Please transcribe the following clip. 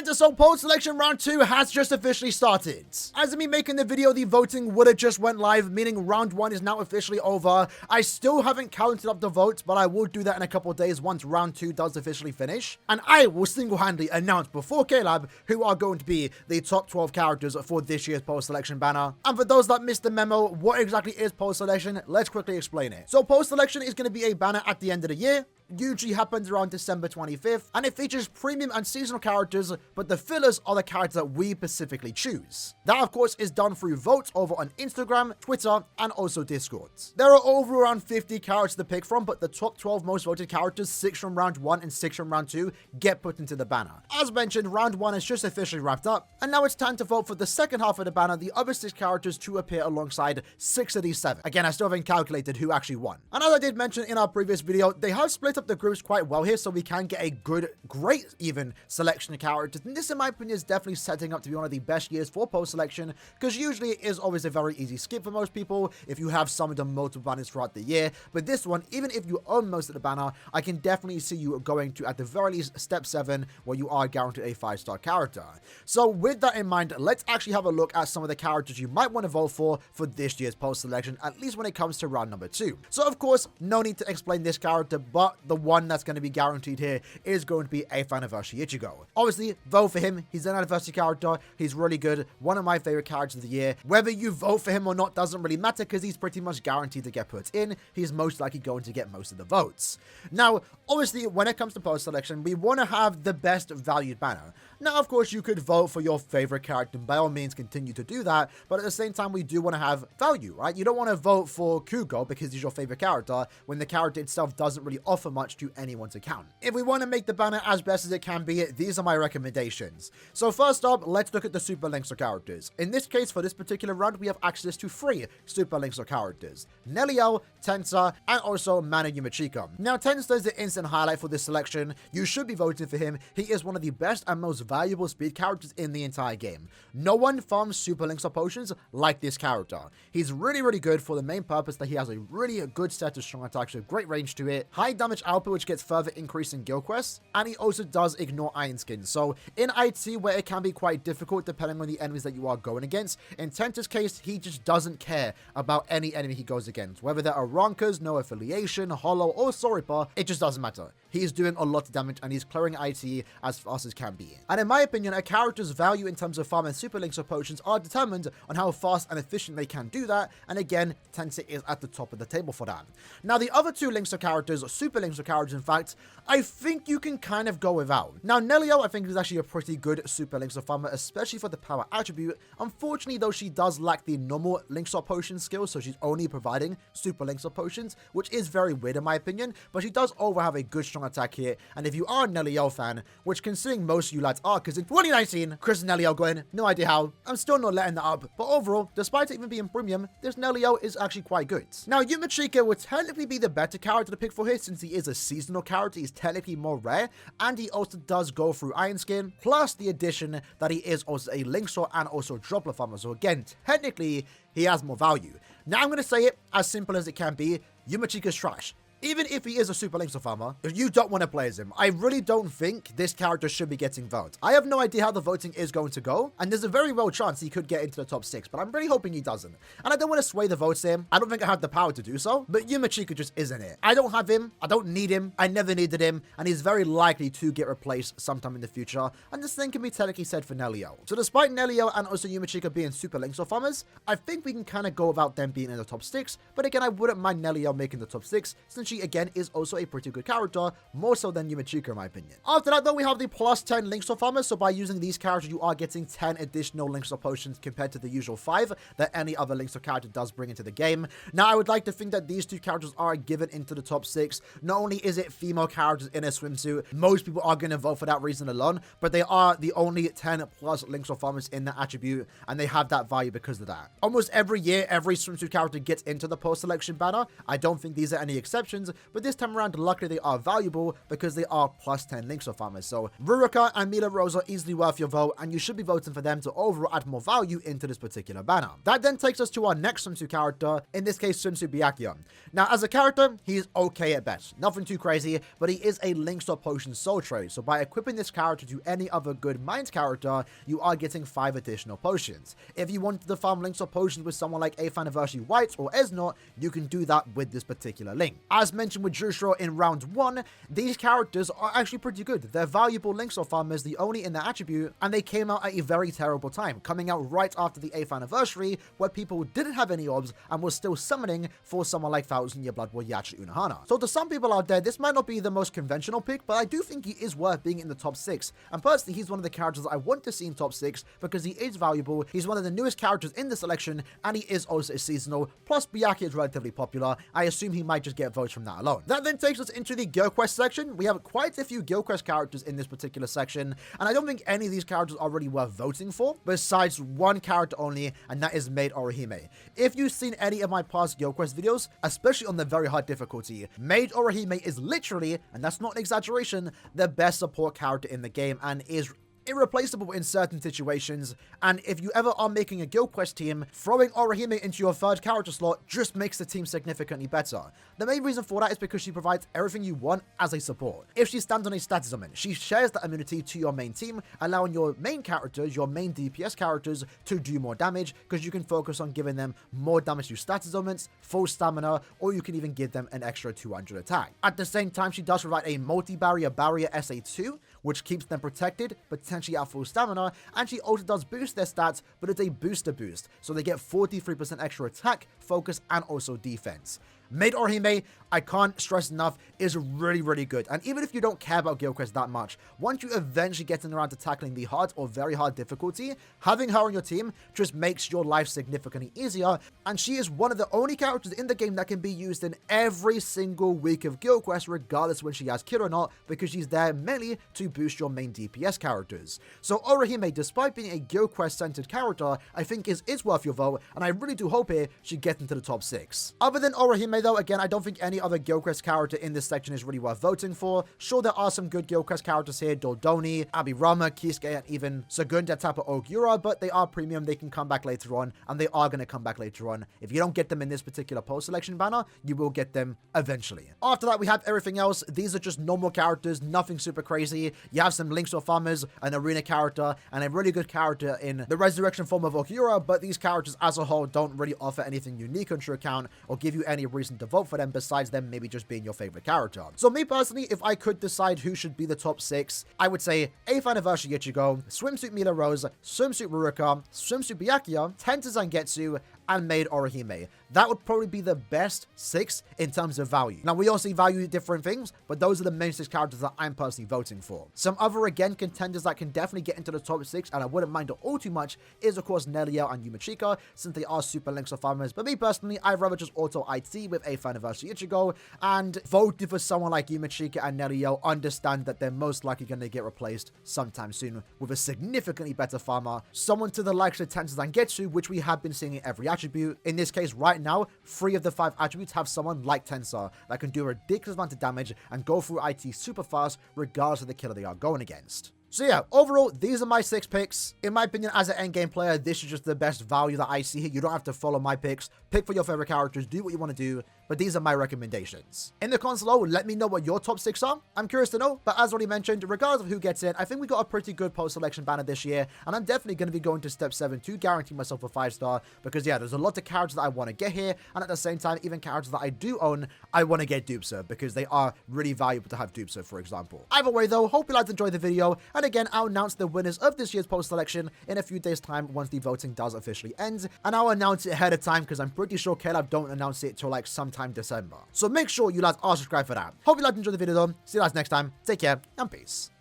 And so poll selection round 2 has just officially started. As of me making the video, the voting would have just went live, meaning round 1 is now officially over. I still haven't counted up the votes, but I will do that in a couple of days once round 2 does officially finish. And I will single-handedly announce before Caleb who are going to be the top 12 characters for this year's poll selection banner. And for those that missed the memo, what exactly is poll selection? Let's quickly explain it. So poll selection is going to be a banner at the end of the year. Usually happens around December 25th, and it features premium and seasonal characters, but the fillers are the characters that we specifically choose. That, of course, is done through votes over on Instagram, Twitter, and also Discord. There are over around 50 characters to pick from, but the top 12 most voted characters, 6 from round 1 and 6 from round 2, get put into the banner. As mentioned, round 1 is just officially wrapped up, and now it's time to vote for the second half of the banner, the other 6 characters to appear alongside 6 of these 7. Again, I still haven't calculated who actually won. And as I did mention in our previous video, they have split up the groups quite well here, so we can get a great even selection of characters. And this, in my opinion, is definitely setting up to be one of the best years for poll selection, because usually it is always a very easy skip for most people if you have some of the multiple banners throughout the year. But this one, even if you own most of the banner, I can definitely see you going to, at the very least, step 7, where you are guaranteed a 5-star character. So with that in mind, let's actually have a look at some of the characters you might want to vote for this year's poll selection, at least when it comes to round number 2. So of course, no need to explain this character, but the one that's going to be guaranteed here is going to be 8th anniversary Ichigo. Obviously, vote for him. He's an anniversary character. He's really good. One of my favorite characters of the year. Whether you vote for him or not doesn't really matter, because he's pretty much guaranteed to get put in. He's most likely going to get most of the votes. Now, obviously, when it comes to post selection, we want to have the best valued banner. Now, of course, you could vote for your favorite character, and by all means continue to do that, but at the same time, we do want to have value, right? You don't want to vote for Kugo because he's your favorite character when the character itself doesn't really offer much to anyone's account. If we want to make the banner as best as it can be, these are my recommendations. So first up, let's look at the Super Linkster characters. In this case, for this particular round, we have access to 3 Super Linkster characters: Nelio, Tensa, and also Manu Yumachika. Now, Tensa is the instant highlight for this selection. You should be voting for him. He is one of the best and most valuable speed characters in the entire game. No one farms Super Linkster potions like this character. He's really good for the main purpose that he has a really good set of strong attacks with great range to it, high damage output which gets further increased in guild quests, and he also does ignore Iron Skin. So in IT, where it can be quite difficult depending on the enemies that you are going against, in Tensa's case, he just doesn't care about any enemy he goes against. Whether they're Aronkas, no affiliation, Hollow, or Soripa, it just doesn't matter. He's doing a lot of damage and he's clearing IT as fast as can be. And in my opinion, a character's value in terms of farming Super Linkster potions are determined on how fast and efficient they can do that, and again, Tensa is at the top of the table for that. Now, the other 2 Linkster characters, Super Linkster characters in fact, I think you can kind of go without. Now, Nelio, I think, is actually a pretty good Super Linkster farmer, especially for the power attribute. Unfortunately, though, she does lack the normal Linkster potion skill, so she's only providing Super Linkster potions, which is very weird in my opinion, but she does over have a good strong attack here. And if you are a Nelio fan, which considering most of you lads are, because in 2019, Chris and Nelio going, no idea how, I'm still not letting that up, but overall, despite it even being premium, this Nelio is actually quite good. Now, Yumachika would technically be the better character to pick for here, since he is a seasonal character. He's technically more rare, and he also does go through Iron Skin, plus the addition that he is also a Linkster and also Droplet farmer. So again, technically, he has more value. Now, I'm going to say it as simple as it can be. Yumachika's trash. Even if he is a Super Linkster farmer, if you don't want to play as him, I really don't think this character should be getting votes. I have no idea how the voting is going to go, and there's a very real chance he could get into the top 6, but I'm really hoping he doesn't. And I don't want to sway the votes here. I don't think I have the power to do so, but Yumachika just isn't it. I don't have him, I don't need him, I never needed him, and he's very likely to get replaced sometime in the future, and this thing can be technically said for Nelio. So despite Nelio and also Yumachika being Super Linkster farmers, I think we can kind of go without them being in the top 6, but again, I wouldn't mind Nelio making the top 6, since she again is also a pretty good character, more so than Yumachika in my opinion. After that though, we have the plus 10 Linkster farmers, so by using these characters you are getting 10 additional Linkster potions compared to the usual 5 that any other Linkster character does bring into the game. Now I would like to think that these 2 characters are given into the top 6. Not only is it female characters in a swimsuit, most people are going to vote for that reason alone, but they are the only 10 plus Linkster farmers in that attribute, and they have that value because of that. Almost every year, every swimsuit character gets into the post selection banner. I don't think these are any exceptions, potions, but this time around, luckily they are valuable because they are plus 10 Linkso farmers. So Ruruka and Mila Rose are easily worth your vote, and you should be voting for them to overall add more value into this particular banner. That then takes us to our next swimsuit character, in this case Swimsuit Byakuya. Now as a character, he is okay at best, nothing too crazy, but he is a Linkso potion soul trade, so by equipping this character to any other good Minds character, you are getting 5 additional potions. If you wanted to farm Linkso potions with someone like 8th Anniversary White or Esnot, you can do that with this particular link. As mentioned with Jushiro in round 1, these characters are actually pretty good. They're valuable Linkso farmers, the only in their attribute, and they came out at a very terrible time, coming out right after the 8th anniversary, where people didn't have any orbs and were still summoning for someone like 1000 Year Blood Boy Yachi Unohana. So to some people out there, this might not be the most conventional pick, but I do think he is worth being in the top 6. And personally, he's one of the characters I want to see in top 6 because he is valuable, he's one of the newest characters in the selection, and he is also a seasonal, plus Byakuya is relatively popular. I assume he might just get votes from that alone. That then takes us into the Guild Quest section. We have quite a few Guild Quest characters in this particular section, and I don't think any of these characters are really worth voting for, besides one character only, and that is Maid Orihime. If you've seen any of my past Guild Quest videos, especially on the very hard difficulty, Maid Orihime is literally, and that's not an exaggeration, the best support character in the game and is irreplaceable in certain situations, and if you ever are making a Guild Quest team, throwing Orihime into your third character slot just makes the team significantly better. The main reason for that is because she provides everything you want as a support. If she stands on a status element, she shares that immunity to your main team, allowing your main characters, your main DPS characters, to do more damage, because you can focus on giving them more damage to status elements, full stamina, or you can even give them an extra 200 attack. At the same time, she does provide a multi-barrier barrier SA2, which keeps them protected, potentially at full stamina, and she also does boost their stats, but it's a booster boost, so they get 43% extra attack, focus, and also defense. Maid Orihime, I can't stress enough, is really, really good. And even if you don't care about Guild Quest that much, once you eventually get around to tackling the hard or very hard difficulty, having her on your team just makes your life significantly easier. And she is one of the only characters in the game that can be used in every single week of Guild Quest, regardless when she has kit or not, because she's there mainly to boost your main DPS characters. So Orihime, despite being a Guild Quest centered character, I think is worth your vote, and I really do hope she gets into the top 6. Other than Orihime though, again, I don't think any other Guild Quest character in this section is really worth voting for. Sure, there are some good Guild Quest characters here, Dodoni, Abirama, Kisuke, and even Segunda Tapa Ogura, but they are premium, they can come back later on, and they are going to come back later on. If you don't get them in this particular post selection banner, you will get them eventually. After that, we have everything else. These are just normal characters, nothing super crazy. You have some Links or Farmers, an Arena character, and a really good character in the Resurrection form of Ogura, but these characters as a whole don't really offer anything unique on your account or give you any reason to vote for them besides them maybe just being your favorite character. So me personally, if I could decide who should be the top 6, I would say 8th Anniversary Ichigo, Swimsuit Mila Rose, Swimsuit Ruruka, Swimsuit Byakuya, Tenta Zangetsu, and Maid Orihime. That would probably be the best 6 in terms of value. Now, we also value different things, but those are the main 6 characters that I'm personally voting for. Some other, again, contenders that can definitely get into the top 6, and I wouldn't mind it all too much, is, of course, Neliel and Yumachika, since they are super Links of Farmers. But me personally, I'd rather just auto IT with 8th Anniversary Ichigo, and voting for someone like Yumachika and Neliel, understand that they're most likely going to get replaced sometime soon with a significantly better farmer, someone to the likes of Tenta Zangetsu, which we have been seeing in every attribute. In this case, right now, 3 of the 5 attributes have someone like Tensa that can do a ridiculous amount of damage and go through IT super fast, regardless of the killer they are going against. So yeah, overall, these are my 6 picks. In my opinion, as an endgame player, this is just the best value that I see here. You don't have to follow my picks. Pick for your favorite characters, do what you want to do, but these are my recommendations. In the comments below, let me know what your top 6 are. I'm curious to know, but as already mentioned, regardless of who gets in, I think we got a pretty good post-selection banner this year, and I'm definitely going to be going to Step 7 to guarantee myself a 5-star, because yeah, there's a lot of characters that I want to get here, and at the same time, even characters that I do own, I want to get Dupser, because they are really valuable to have Dupser, for example. Either way though, hope you guys enjoyed the video, and again, I'll announce the winners of this year's post selection in a few days time once the voting does officially end, and I'll announce it ahead of time because I'm pretty sure Caleb don't announce it till like sometime December. So make sure you guys are subscribed for that. Hope you guys enjoyed the video though. See you guys next time. Take care and peace.